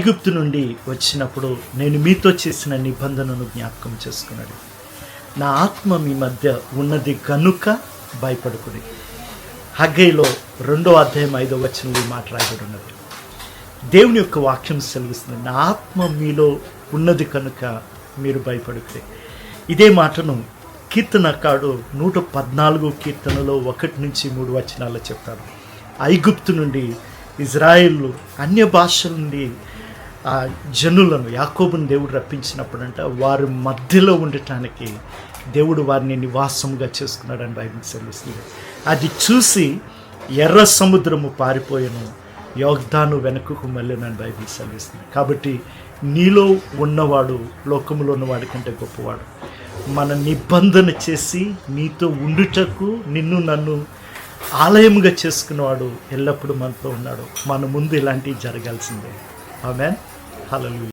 ఐగుప్తు నుండి వచ్చినప్పుడు నేను మీతో చేసిన నిబంధనను జ్ఞాపకం చేసుకున్నాడు. నా ఆత్మ మీ మధ్య ఉన్నది కనుక భయపడుకుని. హగ్గయిలో 2వ అధ్యాయం 5వ వచనంలో ఈ మాట రాయబడి ఉన్నది. దేవుని యొక్క వాక్యం సెలవిస్తుంది, నా ఆత్మ మీలో ఉన్నది కనుక మీరు భయపడుకుని. ఇదే మాటను కీర్తనకారుడు 114 కీర్తనలో 1-3 వచనాల్లో చెప్తారు. ఐగుప్తు నుండి ఇజ్రాయేలు అన్య భాషల నుండి ఆ జనులను యాకోబుని దేవుడు రప్పించినప్పుడంట వారి మధ్యలో ఉండటానికి దేవుడు వారిని నివాసముగా చేసుకున్నాడని బైబిల్ సెలవిస్తుంది. అది చూసి ఎర్ర సముద్రము పారిపోయాను, యోగ్దాను వెనుకకు మళ్ళీనని బైబిల్ సెలవిస్తుంది. కాబట్టి నీలో ఉన్నవాడు లోకములో ఉన్నవాడి కంటే గొప్పవాడు. మన నిబంధన చేసి నీతో ఉండుటకు నిన్ను నన్ను ఆలయముగా చేసుకున్నవాడు ఎల్లప్పుడూ మనతో ఉన్నాడు. మన ముందు ఇలాంటివి జరగాల్సిందే. ఆమేన్. హల్లెలూయా.